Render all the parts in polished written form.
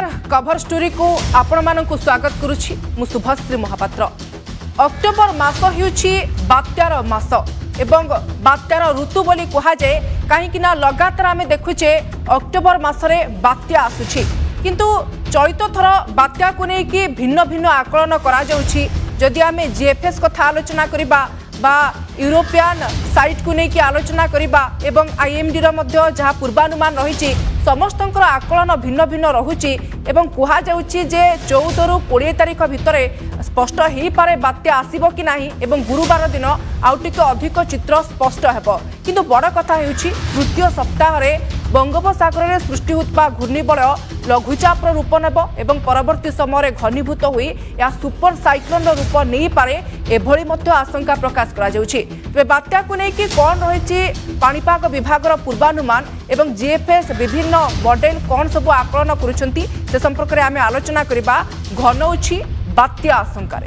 नमस्कार cover story को आपण मानक स्वागत करुछि मु शुभश्री महापात्र। अक्टोबर मास हेउछि बात्यार मास एवं बात्यार ऋतु बोली कहा जाए कहीं लगातार आमे देखुचे अक्टोबर मासरे बात्या आसुछि किंतु चलित थर बात्या को लेकिन भिन्न भिन्न आकलन करा जाउछि। जदि आमे जीएफएस कथा आलोचना करिबा बा यूरोपियन साइट को लेकिन आलोचना करिबा एवं आईएमडी रो मध्य जहाँ पूर्वानुमान रही समस्तंकर आकलन भिन्न भिन्न रहुछि एवं कहा जाउछि जे 14 रु 20 तारिख भितर स्पष्ट हो पारे बात्या आसीबो कि नाही एवं गुरुवार दिन आउ टिके अधिक चित्र स्पष्ट हेबो। किंतु बड़ कथा हेउछि तृतीय सप्ताह रे बंगोपसागर में सृष्टि होता घूर्णिबलय लघुचाप रूप नेब एवं परवर्ती समय घनीभूत हुई या सुपर साइक्लोन रूप नहीं पारे एभली मध्य आशंका प्रकाश करा जाउछि। तबे बात्या को लेकिन कौन रही पाणीपाग विभाग पूर्वानुमान एवं जीएफएस विभिन्न मॉडल कौन सब आकलन करुछंती से संपर्क में आमे आलोचना करिबा घनौछि बात्या आशंका।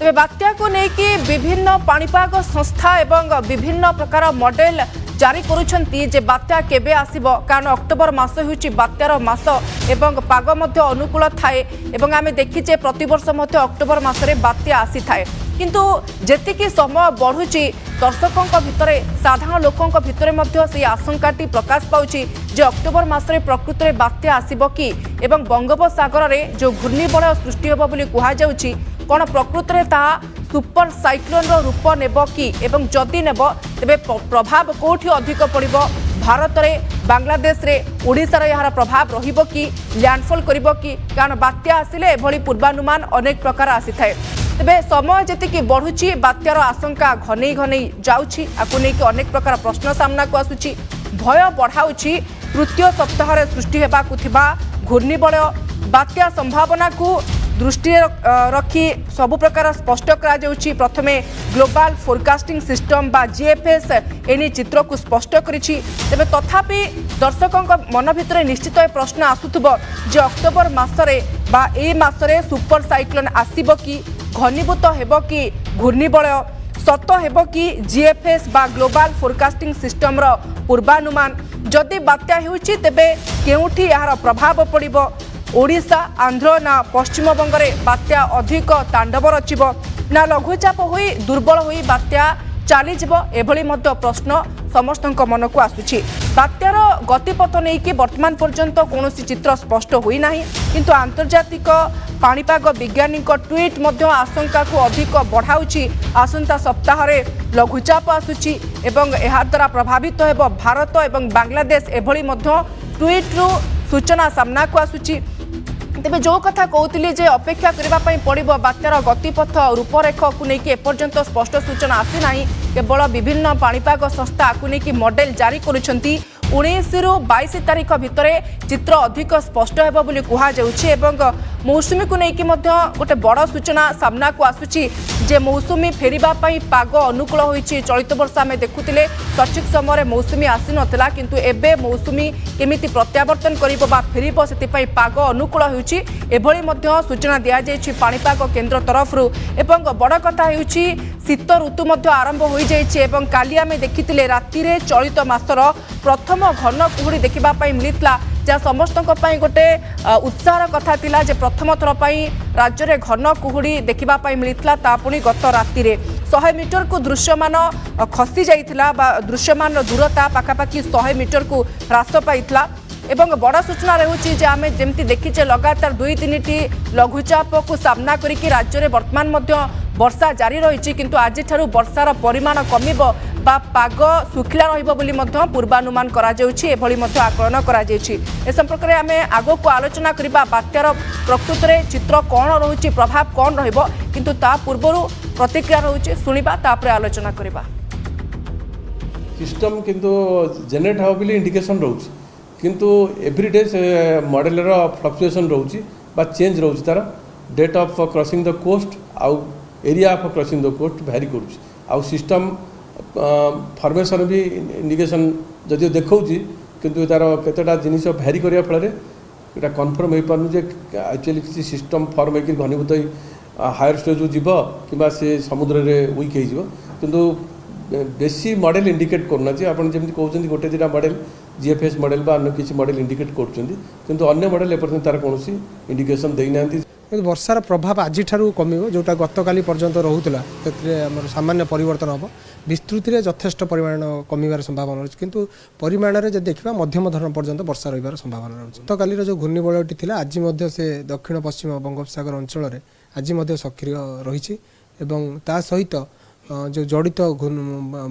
तेज बात्या को लेकिन विभिन्न पाणीपाग संस्था एवं विभिन्न प्रकार मॉडल जारी करुछंती जे बात्या केबे आसीबो कारण अक्टोबर मास होउची बात्यार मास एवं पाग मध्य अनुकूल थाए एवं आमे देखिचे प्रतिवर्ष मध्य अक्टोबर मासरे बात्या आसी थाए किंतु जेतिकी समय बढ़ुची दर्शकों भितर साधारण लोकों भितर मध्य से आशंकाटी प्रकाश पाउची जे अक्टोबर मासरे प्रकृत में बात्या आसीबो कि एवं बंगोपसागर रे जो घूर्णिबलय सृष्टि हेबो बोली कुहा जाउची कौन प्रकृत में ताहा सुपर साइक्लोन रूप नेब कि एवं जदि नेब तेबे प्रभाव कोठी अधिक पड़िबो भारत रे बांग्लादेश रे ओडिशा रे यार प्रभाव रहिबो कि लैंडफॉल करिबो कि कारण बात्या आसिले एभली पूर्वानुमान अनेक प्रकार आसी थाए। तेबे समय जेतिकी बढ़ुची बात्यार आशंका घनै घनै जाउछि आकु नेकी अनेक प्रकार प्रश्न सामना को आसुछि भय बढ़ाउछि तृतीय सप्ताह रे सृष्टि हेबाकु थिबा घूर्णिबलय बात्या संभावना को दृष्टि रखी सबु प्रकार स्पष्ट करा जाउछि। प्रथमे ग्लोबल फोरकास्टिंग सिस्टम बा जीएफएस एनी चित्र को स्पष्ट करिछि तेबे तथापि दर्शकों मन भितर निश्चित प्रश्न आसुथबो जे अक्टोबर मासरे बा ए मासरे सुपर साइक्लोन आसीबो कि घनीभूत हेबो कि घूर्णिबलय सत हेबो कि जीएफएस बा ग्लोबल फोरकास्टिंग सिस्टम रो पूर्वानुमान जदि बात्या हेउछि तेबे केउठी यार प्रभाव पड़िबो ओडिशा आंध्र ना पश्चिम बंगरे बात्या अधिक तांडव रचिब ना लघुचाप होई दुर्बल होई बात्या चली जीवो एभली मध्य प्रश्न समस्त मन को आसुछि। बात्यार गतिपथ नहीं कि वर्तमान पर्यंत कौन चित्र स्पष्ट होई नाही किंतु आंतर्जातिक पाणीपाग वैज्ञानिक ट्वीट मध्य आशंका को अधिक बढ़ाउछि। आसंता सप्ताह रे लघुचाप आसुछि एवं एहा द्वारा प्रभावित हेबो भारत एवं बांग्लादेश एभली मध्य ट्वीट रु सूचना सामना को आसुछि। तेबे जो कथा कहते जे अपेक्षा करने पड़ो बात्यार गतिपथ रूपरेख को लेकिन एपर्यंत स्पष्ट सूचना आसी ना केवल विभिन्न पाणीपाग संस्था आपको लेकिन मॉडल जारी करुछंती 19 रु 22 तारिख भितर चित्र अधिक स्पष्ट हेबो बोली कुहा जाउछि एवं मौसुमी को लेकिन गोटे बड़ सूचना सामना को आसुछि जे मौसुमी फेरिबा पई पाग अनुकूल होइछि। चलित वर्ष आमे देखुतिले सठिक समय मौसुमी आसी नथिला किंतु एबे मौसुमी केमिति प्रत्यावर्तन करिबो बा फेरिबो सेति पई पाग अनुकूल होइछि एभली मध्य सूचना दिया जाइछि पाणीपाग केन्द्र तरफरु एवं बड़ कथा हेउछि शीत ऋतु मध्य आरंभ हो जाइछि एवं काली आमे देखितिले राति रे चलित मासर प्रथम घन कुहुड़ी देखा मिलता जहाँ समस्त गोटे उत्साह कथा थिला जे प्रथम थर राज्य में घन कुहुड़ी देखा मिलता पुणी गत राति 100 मीटर को दृश्यमान खसी जाइथिला बा दृश्यमान दूरता पाखापाखि 100 मीटर को ह्रास पाइथिला एवं बड़ सूचना रही जे आमे जेमती देखिचे लगातार 2-3टी लघुचाप को सामना करिकि राज्य में वर्तमान वर्षा जारी रही किंतु आज वर्षार परिमाण कमिबो बा पाग सुखिला रहिबो बोली मध्य पूर्वानुमान करा जाउछि एभली मध्य आकलन करा जाउछि। ए संपर्क में आमे आगो को आलोचना करिबा बात्यार प्रकृत में चित्र कौन रहुछि प्रभाव कौन रहिबो किंतु ता पूर्वरु प्रतिक्रिया रहुछि सुनिबा तापर आलोचना करिबा। सिस्टम किंतु जनरेट हो बोली इंडिकेशन रहुछि किंतु एवरीडे से मॉडल रो फ्लक्चुएशन रहुछि बा चेंज रहुछि तार date of crossing the coast आउ area of crossing the coast vary करुछि आउ सिस्टम फॉर्मेशन भी इंडिकेशन जदि देखौछि किंतु तार केतेटा जिनिस भैरी करिया फल रे एटा कन्फर्म हो पारनु जे एक्चुअली किसी सिस्टम फॉर्म होकर घनीभूत हायर स्टेज को जीव कि सी समुद्र में वीक हो किंतु बेसी मॉडल इंडिकेट करना आपन जमी कहते गोटे दुटा मॉडल जीएफएस मॉडल बा अन्य किसी मॉडल इंडिकेट कर अन्य मॉडल एपर्यंत तार कौन इंडिकेशन देना वर्षार प्रभाव आज कम जोटा गतकाली पर्यंत रोला सामान्य परिवर्तन हम विस्तृति में यथेष्ट परिमाण कमिबार संभावना रही किंतु परिमाण में देखा मध्यम धरण पर्यंत वर्षा रही संभावना रही गतकाली जो घूर्णिबलटी थी आज से दक्षिण पश्चिम बंगोपसागर अंचल आज सक्रिय रही ता सहित जो जड़ित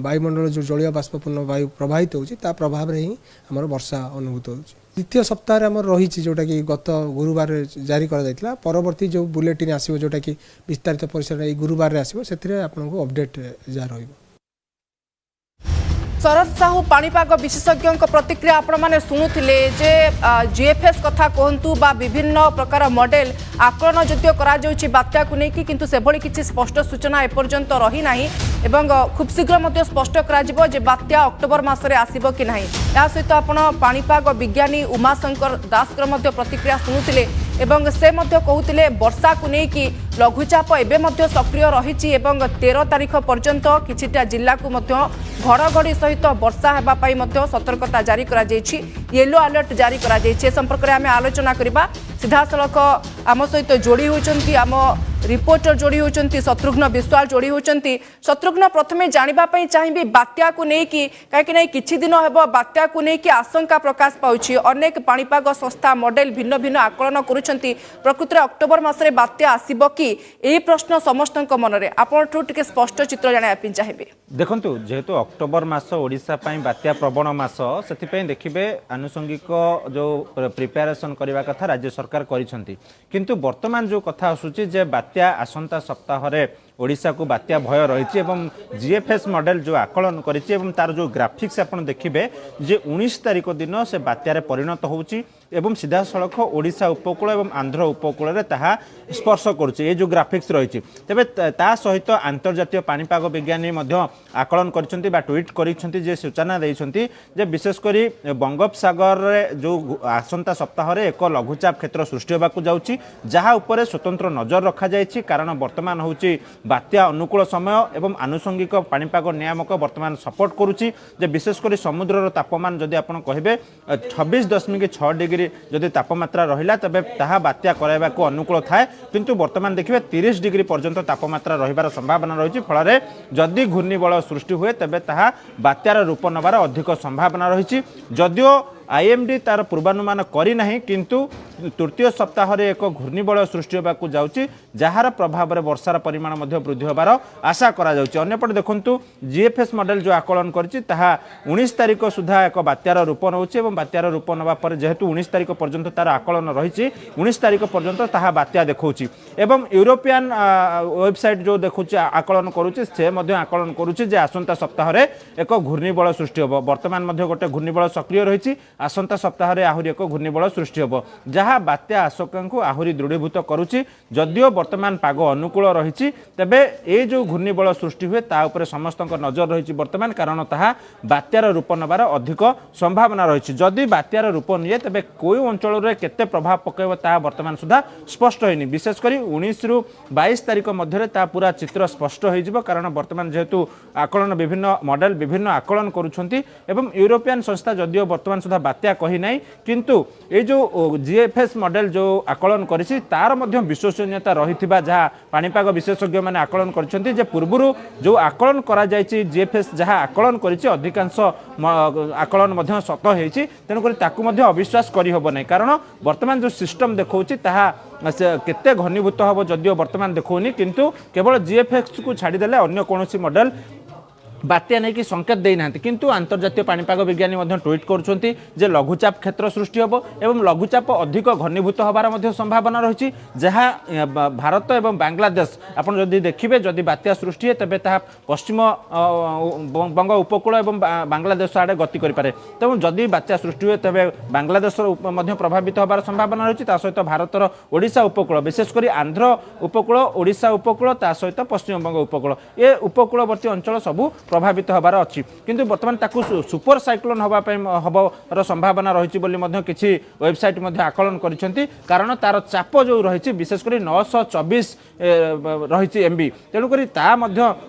वायुमंडल जो जलीय बाष्पूर्ण वायु प्रवाहित होता प्रभाव ही आम वर्षा अनुभूत हो द्वितीय सप्ताह आम रही जोटा कि गत गुरुवार जारी कर परवर्ती जो बुलेटिन आसो जोटा कि विस्तारित परिसर गुरुवार आसो से आपको अपडेट जहाँ रही शरद साहू पाणीपाग विशेषज्ञ प्रतिक्रिया आपण मैंने शुणुले जे जीएफएस कथा कहतु बा विभिन्न प्रकार मॉडल आकलन जदिव कर बात्या को लेकिन किंतु से भली किसी स्पष्ट सूचना एपर्यंत रही ना एवं खूब शीघ्र स्पष्ट कर बात्या अक्टोबर मसरे आसब कि नहीं या सहित आपण पाणीपाग विज्ञानी उमाशंकर दासकर प्रतिक्रिया शुणुले एवं से कहते वर्षा को लेकिन लघुचाप एवं सक्रिय रही 13 तारीख पर्यंत किछिटा जिला को घड़घड़ी सहित वर्षा होगापाई सतर्कता जारी कर येलो अलर्ट जारी कर संपर्क में आम आलोचना करवा सीधा सड़क आम सहित जोड़ी होती आम रिपोर्टर जोड़ी होती शत्रुघ्न विश्वाल जोड़ी होती शत्रुघ्न प्रथमे जानापी चाहिए बात्या को लेकिन कहीं किछि दिन हम बात्या को लेकिन आशंका प्रकाश पाउछि अनेक पाणीपाग संस्था मॉडल भिन्न भिन्न आकलन करुछंती प्रकृत अक्टोबर मासरे बात्या आसीबो कि यही प्रश्न समस्त मन में आपठू टे स्पष्ट चित्र जानापी चाहिए देखंतु जेहेतु अक्टोबर मास ओडिशा पई बात्या प्रवण मास से देखिए आनुषंगिक जो प्रिपेरेसन करने कथा राज्य सरकार करिसंती किंतु वर्तमान जो कथा आसुची जे बात्या आसंता सप्ताह ओडिशा को बात्या भय रही जीएफएस मॉडल जो आकलन करिछि एवं तार जो ग्राफिक्स आपन देखिबे जे 19 तारीख दिन से बात्यारे परिणत होउछि एवं सीधा सड़क ओडिशा उपकूल एवं आंध्र उपकूल रे ताहा स्पर्श करुछि ये जो ग्राफिक्स रही तेबे ता सहित अंतर्जातीय पाणीपाग विज्ञानी मध्य आकलन करिसंती बा ट्वीट करिसंती जे सूचना दैसंती जे विशेष करी बंगोपसागर रे जो आसंता सप्ताह रे एक लघुचाप क्षेत्र सृष्टि होबाकू जाउछि जहा उपरे स्वतंत्र नजर रखा जायछि कारण वर्तमान होउछि बात्या अनुकूल समय एवं आनुषंगिक पाणीपाग नियामक वर्तमान सपोर्ट करुछि जे विशेषकर समुद्र तापमान जदि आपण कहबे 26.6 डिग्री जदि तापमात्रा रहिला तबे ताहा बात्या कराइबा को अनुकूल थाए किंतु वर्तमान देखिबे 30 डिग्री पर्यंत तापमात्रा रहिबार संभावना रहिछि फଳରେ जदि घूर्णिबल सृष्टि हुए तबे ताहा बात्यार रूप नबार अधिक संभावना रहिछि जदियो आईएमडी तार पूर्वानुमान करना किंतु तृतीय सप्ताह रे एक घूर्णिबल सृष्टि होगाकू जाउछि जार प्रभाव में वर्षार परिमाण बृद्धि होबार आशा करा जाउछि अन्यपटे देखंतु जीएफएस मॉडल जो आकलन करछि ताहा 19 तारीख सुधा एक बात्यार रूप नउछि एवं बात्यार रूप नबा पर जेहेतु 19 तारीख पर्यंत तार आकलन रहिछि 19 तारीख पर्यंत ताहा बात्या देखौछि एवं यूरोपियन वेबसाइट जो देखुछि आकलन करुछि से मध्य आकलन करुछि जे आसंता सप्ताह रे एक घूर्णिबल सृष्टि होबो वर्तमान मध्य गोटे घूर्णिबल सक्रिय रहिछि आसंता सप्ताह रे आहुरी एक घूर्णिबल सृष्टि होबो जहाँ बात्या आशंका को आहुरी दृढ़ीभूत करुछि जदियो वर्तमान पाग अनुकूल रही तेबे ये जो घूर्णिबल सृष्टि हुए ता उपरे समस्त नजर रही वर्तमान कारण ताहा बात्यार रूप नबार अधिक संभावना रही जदि बात्यार रूप निए तेबे कोई अंचल रे केते प्रभाव पकेब ता वर्तमान सुधा स्पष्ट होइनी विशेषकर 19 रु 22 तारीख मध्य ता पूरा चित्र स्पष्ट हो कारण वर्तमान जेहेतु आकलन विभिन्न मॉडल विभिन्न आकलन करुछंती एवं यूरोपियन संस्था जदियो वर्तमान सुधा बात्या कही नहीं किंतु ये जो जीएफएस मॉडल जो आकलन करिछि तार मध्य विश्वसनीयता रहिथिबा जहाँ पाणीपाग विशेषज्ञ माने आकलन करिसेंती जे पूर्वरु जो आकलन करा जायछि जीएफएस जहाँ आकलन करिछि अधिकांश आकलन मध्य सत होइछि तेनु करी ताकू मध्य अविश्वास करि होबो नै कारण वर्तमान जो सिस्टम देखौछि ताहा केते घनीभूत हबो जदियो वर्तमान देखौनी किंतु केवल जीएफएस को छाड़ी देले अन्य कोनोसी मॉडल बात्या नहीं कि संकेत देना किंतु अंतर्जातीय पाणीपाग विज्ञानी ट्वीट करुँचे जे लघुचाप क्षेत्र सृष्टि होब एवं लघुचाप अधिक घनीभूत होबार संभावना रही जहाँ भारत एवं बांग्लादेश आप जदि देखिए जदि बात्या सृष्टि है तेज ता पश्चिम बंग उपकूल एवं बांग्लादेश आड़े गति करें तेणु जदि बात्या सृष्टि हुए तेज बांग्लादेश प्रभावित होबार संभावना रही सहित भारतर ओडिशा उपकूल विशेषकर आंध्र उपकूल ओडिशा उपकूल ता सहित पश्चिम बंग उपकूल ये उपकूलवर्ती अंचल सबू प्रभावित होबार अच्छी किंतु बर्तमान ताकू सुपर साइक्लोन हबार संभावना रही किसी वेबसाइट आकलन करिसेंती कारण तार चाप जो रही विशेषकर 924 रही एमबी तेणुक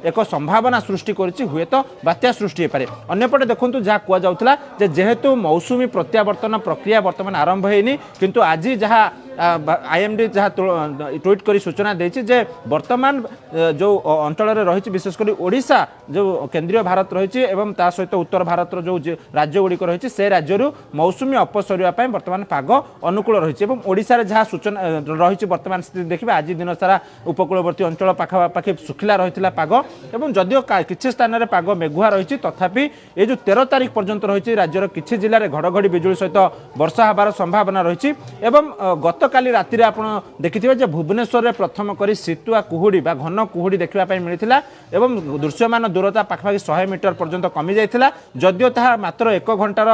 एक संभावना सृष्टि करिछि हुए तो बात्या सृष्टि पारे अन्यपटे देखंतु जहाँ कुआ जाउथला जेहेतु मौसुमी प्रत्यावर्तन प्रक्रिया वर्तमान आरंभ होइनी किंतु आज जहाँ आईएमडी जहाँ ट्वीट करी सूचना देछि जे वर्तमान जो अंचल रही विशेषकर ओडिशा जो केंद्रीय भारत रही एवं ता सहित उत्तर भारत जो राज्य गुड़िक रही से राज्य मौसुमी अपसरिया वर्तमान पाग अनुकूल रही ओडिशा रे जहाँ सूचना रही वर्तमान स्थिति देखिए आज दिन सारा उपकूलवर्ती अंचल पाखापाखि सुखिला रही पाग एवं जदिओ किसी स्थान में पाग मेघुआ रही तथापि ये जो 13 तारिख पर्यंत रही राज्यर किसी जिले में घड़घड़ी बिजुली सहित वर्षा हबार संभावना रही गत काली राति रे आपण देखिथिबे जे भुवनेश्वर रे प्रथम करी शीतुआ कुहुडी बा घन कुहुडी देखिबा पई मिलिथिला एवं दृश्यमान दूरता पाखपाखि 100 मीटर पर्यंत कमी जाइथिला जदिओ ताहा मात्र 1 घंटार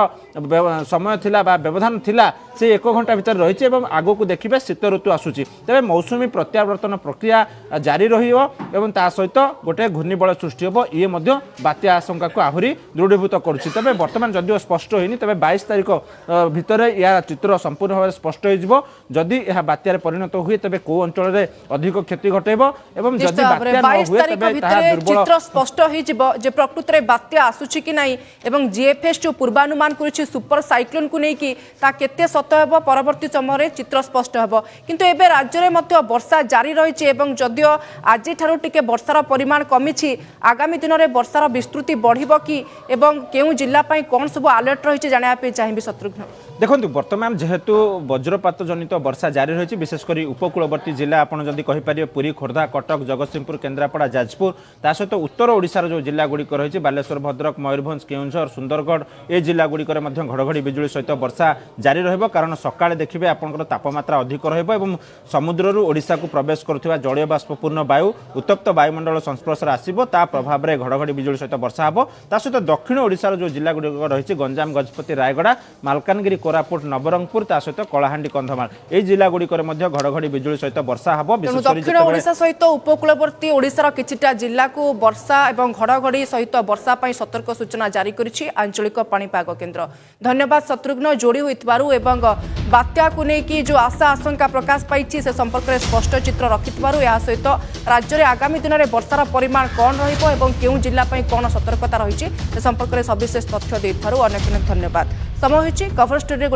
समय थिला बा व्यवधान थिला से 1 घंटा भीतर रही एवं आगो को देखिबे शीत ऋतु आसुची तबे मौसुमी प्रत्यावर्तन प्रक्रिया जारी रहिबो एवं ता सहित गोटे घूर्णिबल सृष्टि होबो ये मध्य बात्या आशंका को आहुरी दृढ़ीभूत करुछि तबे वर्तमान जदिओ स्पष्ट होइनी तबे 22 तारिख भितर या चित्र संपूर्ण भाव स्पष्ट होइजिबो जदि यह बात्यार परिणत हुए तबे को अंचल रे अधिक क्षति घटेबो एवं जदि बात्या न हुए तबे ताहा दुर्बल चित्र स्पष्ट होई जिवो जे प्रकृति रे बात्या आसुछि कि नाही एवं जीएफएस जो पूर्वानुमान करिछि सुपर साइक्लोन को नै कि ता केते सत हेबो परवर्ती समय रे चित्र स्पष्ट हेबो किंतु एबे राज्य रे मध्य वर्षा जारी रहिछि एवं जदिओ आज ठारू टिके वर्षार परिमाण कमिछि आगामी दिन रे वर्षार विस्तृति बढ़िबो कि एवं केउ जिल्ला पई कोन सब अलर्ट रहिछि जानिया पे चाहिबि शत्रुघ्न देखो वर्तमान जेहेतु वज्रपात जनित वर्षा जारी रही विशेषकर उपकूलवर्ती जिला आपड़ जदि कहींपर पुरी खोर्धा कटक जगतसिंहपुर केन्द्रापड़ा जाजपुर ता सहित उत्तर ओडिशार जो जिला गुड़िक रही बालेश्वर भद्रक मयूरभंज केउंझर सुंदरगढ़ ये जिला गुड़िक घड़घड़ी बिजुली सहित वर्षा जारी रहिबो कारण सकाळे देखिबे आपनकर तापमात्रा अधिक रहिबो एवं समुद्रରୁ ओडिशा को प्रवेश करुवा जलीय बाष्पपूर्ण वायु उत्तप्त वायुमंडल संस्पर्श आसिबो ता प्रभाव में घड़घड़ी बिजुली सहित वर्षा हबो ता सहित दक्षिण ओडिशार जो जिला गुड़िक रही गंजाम गजपति रायगड़ा मालकानगिरी कोरापुट नवरंगपुर ता सहित कलाहांडी कंधमाल ए जिला गुड़िक घड़घड़ी बिजुली सहित वर्षा हबो दक्षिण ओडिशा सहित उपकूलवर्ती ओडिशार किछिटा जिला को वर्षा एवं घड़घड़ी सहित वर्षा पई सतर्क सूचना जारी करिछि आंचलिक पाणीपाग केन्द्र धन्यवाद शत्रुघ्न जोड़ी होइतबारु एवं बात्या को नेकी जो आशा आशंका प्रकाश पाइछि से संपर्क में स्पष्ट चित्र रखितबारु या सहित राज्य में आगामी दिन में वर्षार परिमाण कौन रहिबो एवं केउ जिला पई कोन सतर्कता रहिछि से संपर्क में सविशेष तथ्य देइथारु अनेक अनेक धन्यवाद समय होइछि कवर स्टोरी